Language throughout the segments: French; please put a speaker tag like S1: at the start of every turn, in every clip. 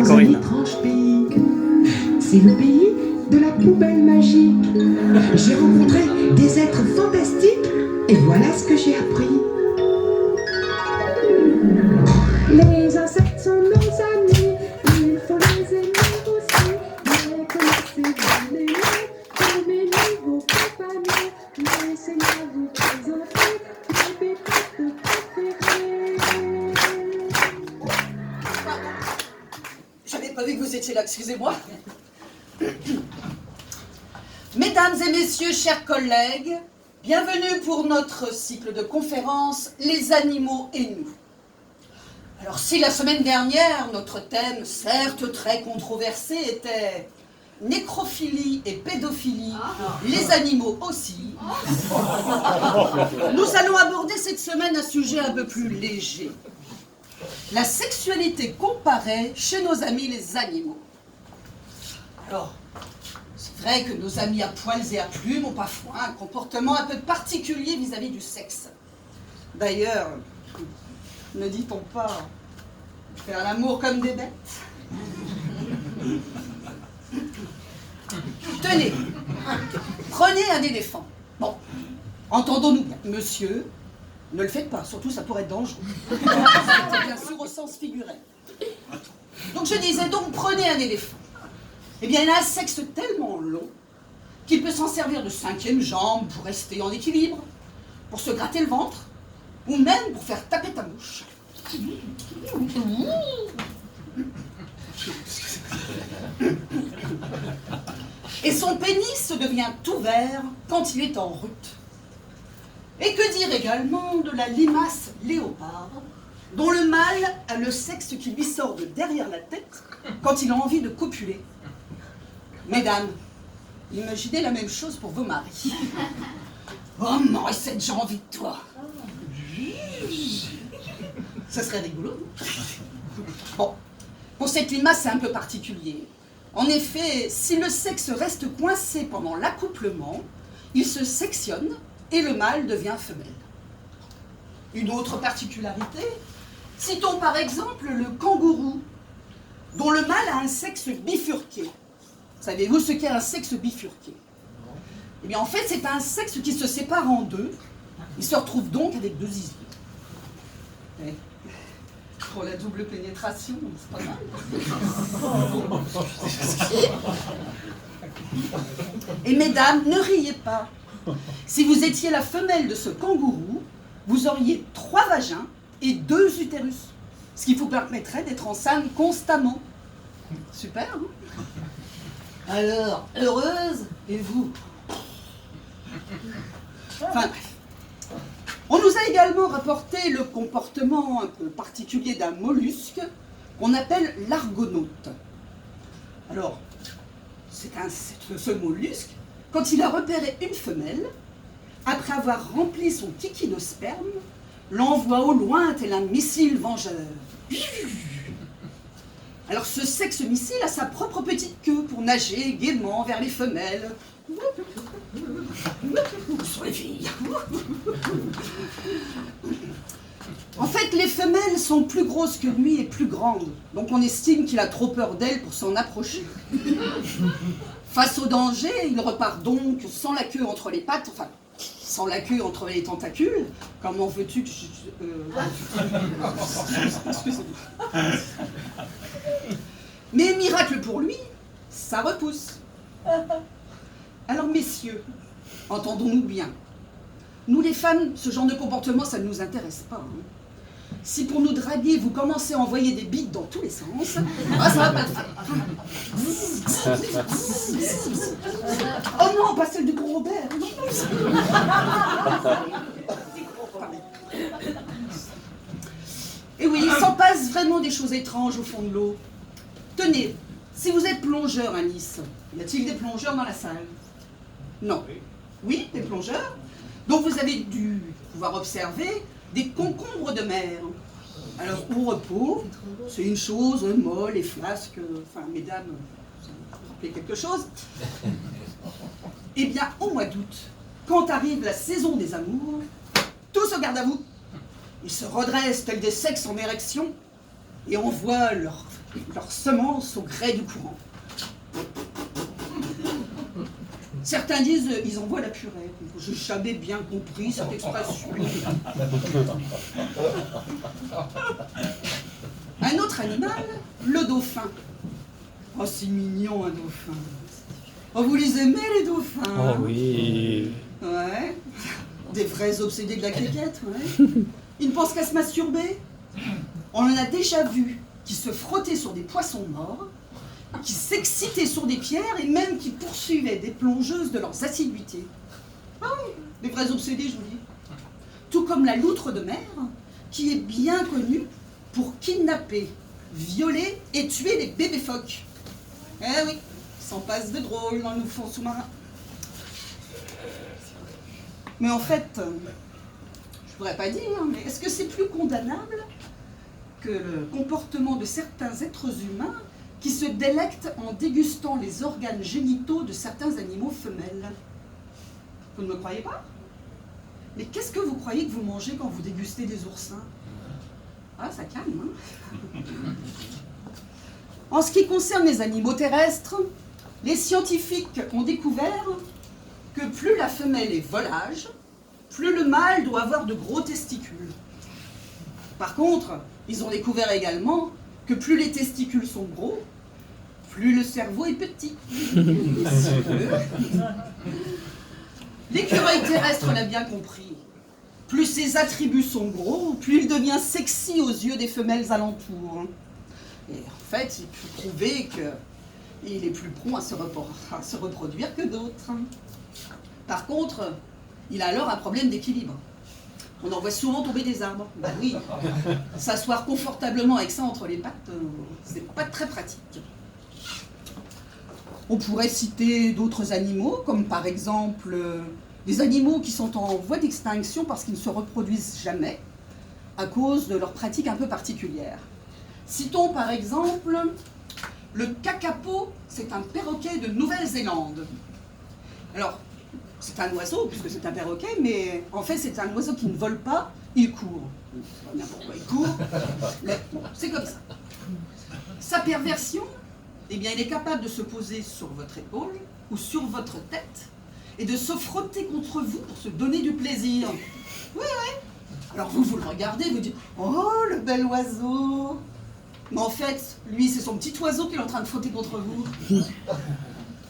S1: Corinne.
S2: un étrange pays. C'est le pays de la poubelle magique. J'ai rencontré des êtres fantastiques et voilà ce que j'ai appris. Les insectes sont nos amis, il faut les aimer aussi. Mais connaissez-vous les noms de mes nouveaux compagnons? Laissez-moi vous présenter mes pépites préférées.
S3: J'avais pas vu que vous étiez là, excusez-moi. Mesdames et messieurs, chers collègues, bienvenue pour notre cycle de conférences « Les animaux et nous ». Alors si la semaine dernière, notre thème, certes très controversé, était nécrophilie et pédophilie, les animaux aussi, nous allons aborder cette semaine un sujet un peu plus léger. La sexualité comparée chez nos amis les animaux. Alors, c'est vrai que nos amis à poils et à plumes ont parfois un comportement un peu particulier vis-à-vis du sexe. D'ailleurs, ne dit-on pas faire l'amour comme des bêtes? Tenez, prenez un éléphant. Bon, entendons-nous bien, monsieur, ne le faites pas, surtout ça pourrait être dangereux. Bien sûr au sens figuré. Donc je disais, donc prenez un éléphant. Eh bien il a un sexe tellement long qu'il peut s'en servir de cinquième jambe pour rester en équilibre, pour se gratter le ventre, ou même pour faire taper ta mouche. Et son pénis devient tout vert quand il est en rut. Et que dire également de la limace léopard, dont le mâle a le sexe qui lui sort de derrière la tête quand il a envie de copuler. Mesdames, imaginez la même chose pour vos maris. Oh, Morissette, j'ai envie de toi. Ça serait rigolo, non? Bon, pour cette limace, c'est un peu particulier. En effet, si le sexe reste coincé pendant l'accouplement, il se sectionne et le mâle devient femelle. Une autre particularité, citons par exemple le kangourou, dont le mâle a un sexe bifurqué. Savez-vous ce qu'est un sexe bifurqué? Eh bien en fait, c'est un sexe qui se sépare en deux. Il se retrouve donc avec deux zizi. Et pour la double pénétration, c'est pas mal. Et mesdames, ne riez pas. Si vous étiez la femelle de ce kangourou, vous auriez 3 vagins et 2 utérus, ce qui vous permettrait d'être enceinte constamment. Super, hein? Alors, heureuse, et vous? Enfin bref. On nous a également rapporté le comportement un peu particulier d'un mollusque qu'on appelle l'argonaute. Alors, ce mollusque, quand il a repéré une femelle, après avoir rempli son kiki de sperme, l'envoie au loin tel un missile vengeur. Alors ce sexe-missile a sa propre petite queue pour nager gaiement vers les femelles. Sur les filles. En fait, les femelles sont plus grosses que lui et plus grandes, donc on estime qu'il a trop peur d'elles pour s'en approcher. Face au danger, il repart donc sans la queue entre les pattes, enfin, sans la queue entre les tentacules. Comment veux-tu que Excusez-moi. Mais miracle pour lui, ça repousse. Alors messieurs, entendons-nous bien. Nous les femmes, ce genre de comportement, ça ne nous intéresse pas. Hein. Si pour nous draguer, vous commencez à envoyer des bites dans tous les sens, ça va pas le faire. Oh non, pas celle du gros Robert. Et oui, il s'en passe vraiment des choses étranges au fond de l'eau. Tenez, si vous êtes plongeur à Nice, y a-t-il des plongeurs dans la salle? Non. Oui, des plongeurs. Donc vous avez dû pouvoir observer des concombres de mer. Alors au repos, c'est une chose molle et flasque, enfin mesdames, vous vous rappelez quelque chose? Eh bien au mois d'août, quand arrive la saison des amours, tous au garde à vous. Ils se redressent tels des sexes en érection et on voit leur leurs semences au gré du courant. Certains disent ils envoient la purée. Je n'ai jamais bien compris cette expression. Un autre animal, le dauphin. Oh, c'est mignon un dauphin. Oh, vous les aimez les dauphins?
S1: Oh oui.
S3: Ouais. Des vrais obsédés de la cricket, ouais. Ils ne pensent qu'à se masturber. On en a déjà vu qui se frottaient sur des poissons morts, qui s'excitaient sur des pierres et même qui poursuivaient des plongeuses de leurs assiduités. Ah oui, des vrais obsédés, je vous dis. Tout comme la loutre de mer, qui est bien connue pour kidnapper, violer et tuer les bébés phoques. Eh oui, s'en passe de drôle dans le fond sous-marin. Mais en fait, je pourrais pas dire, mais est-ce que c'est plus condamnable que le comportement de certains êtres humains qui se délectent en dégustant les organes génitaux de certains animaux femelles? Vous ne me croyez pas? Mais qu'est-ce que vous croyez que vous mangez quand vous dégustez des oursins? Ah, ça calme, hein? En ce qui concerne les animaux terrestres, les scientifiques ont découvert que plus la femelle est volage, plus le mâle doit avoir de gros testicules. Par contre, ils ont découvert également que plus les testicules sont gros, plus le cerveau est petit. L'écureuil terrestre l'a bien compris. Plus ses attributs sont gros, plus il devient sexy aux yeux des femelles alentours. Et en fait, il peut prouver qu'il est plus prompt à se reproduire que d'autres. Par contre, il a alors un problème d'équilibre. On en voit souvent tomber des arbres. Ben oui, s'asseoir confortablement avec ça entre les pattes, c'est pas très pratique. On pourrait citer d'autres animaux, comme par exemple des animaux qui sont en voie d'extinction parce qu'ils ne se reproduisent jamais, à cause de leurs pratiques un peu particulières. Citons par exemple le kakapo, c'est un perroquet de Nouvelle-Zélande. Alors, c'est un oiseau, puisque c'est un perroquet, mais en fait c'est un oiseau qui ne vole pas, il court. N'importe quoi, il court. Bon, c'est comme ça. Sa perversion, eh bien, il est capable de se poser sur votre épaule ou sur votre tête et de se frotter contre vous pour se donner du plaisir. Oui, oui. Alors vous le regardez, vous dites « Oh, le bel oiseau !» Mais en fait, lui, c'est son petit oiseau qui est en train de frotter contre vous.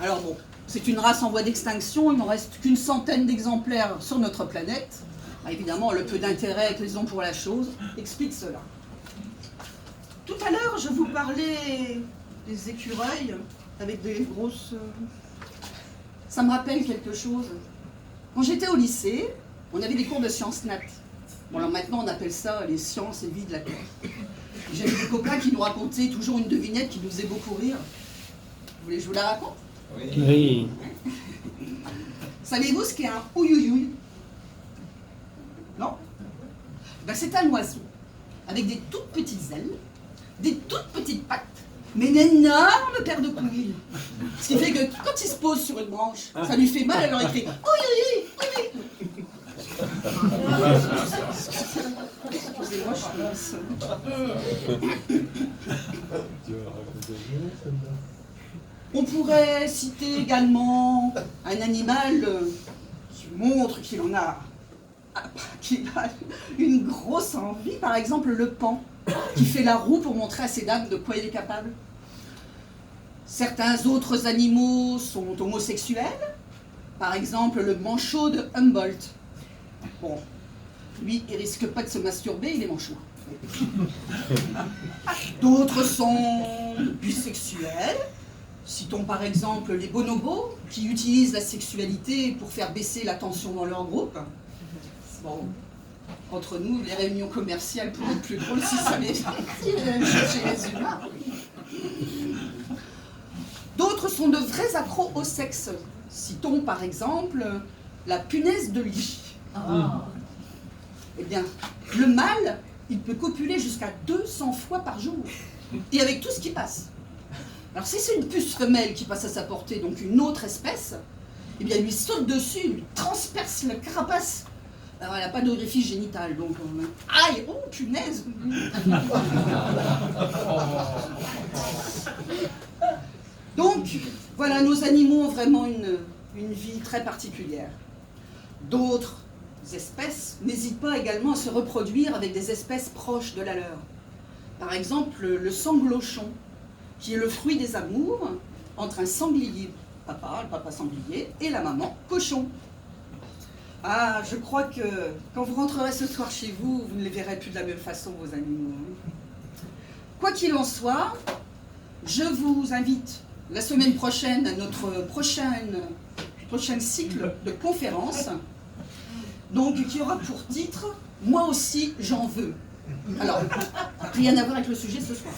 S3: Alors bon, c'est une race en voie d'extinction, il n'en reste qu'une centaine d'exemplaires sur notre planète. Ah, évidemment, le peu d'intérêt qu'ils ont pour la chose explique cela. Tout à l'heure, je vous parlais des écureuils avec des grosses... Ça me rappelle quelque chose. Quand j'étais au lycée, on avait des cours de sciences nat. Bon, alors maintenant, on appelle ça les sciences et vie de la Terre. J'avais des copains qui nous racontaient toujours une devinette qui nous faisait beaucoup rire. Vous voulez que je vous la raconte?
S1: Oui.
S3: Savez-vous ce qu'est un ouïouïouï? Non? Ben, c'est un oiseau avec des toutes petites ailes, des toutes petites pattes, mais une énorme paire de couilles. Ce qui fait que quand il se pose sur une branche, ça lui fait mal, alors il crie ouïouïouï, ouïouïouï. Excusez-moi, je suis On pourrait citer également un animal qui montre qu'il a une grosse envie, par exemple le paon, qui fait la roue pour montrer à ses dames de quoi il est capable. Certains autres animaux sont homosexuels, par exemple le manchot de Humboldt. Bon, lui, il risque pas de se masturber, il est manchot. D'autres sont bisexuels. Citons par exemple les bonobos, qui utilisent la sexualité pour faire baisser la tension dans leur groupe. Bon, entre nous, les réunions commerciales pourraient être plus drôles si ça les chez les humains. D'autres sont de vrais accros au sexe. Citons par exemple la punaise de lit. Eh bien, le mâle, il peut copuler jusqu'à 200 fois par jour. Et avec tout ce qui passe. Alors si c'est une puce femelle qui passe à sa portée, donc une autre espèce, eh bien il lui saute dessus, il lui transperce la carapace Alors, elle n'a pas d'orifice génital, donc... Aïe! Oh, punaise! Donc, voilà, nos animaux ont vraiment une vie très particulière. D'autres espèces n'hésitent pas également à se reproduire avec des espèces proches de la leur. Par exemple, le sanglochon, qui est le fruit des amours entre un sanglier papa, le papa sanglier, et la maman cochon. Ah, je crois que quand vous rentrerez ce soir chez vous, vous ne les verrez plus de la même façon, vos animaux. Quoi qu'il en soit, je vous invite la semaine prochaine à notre prochain cycle de conférences, donc qui aura pour titre « Moi aussi, j'en veux ». Alors, rien à voir avec le sujet ce soir.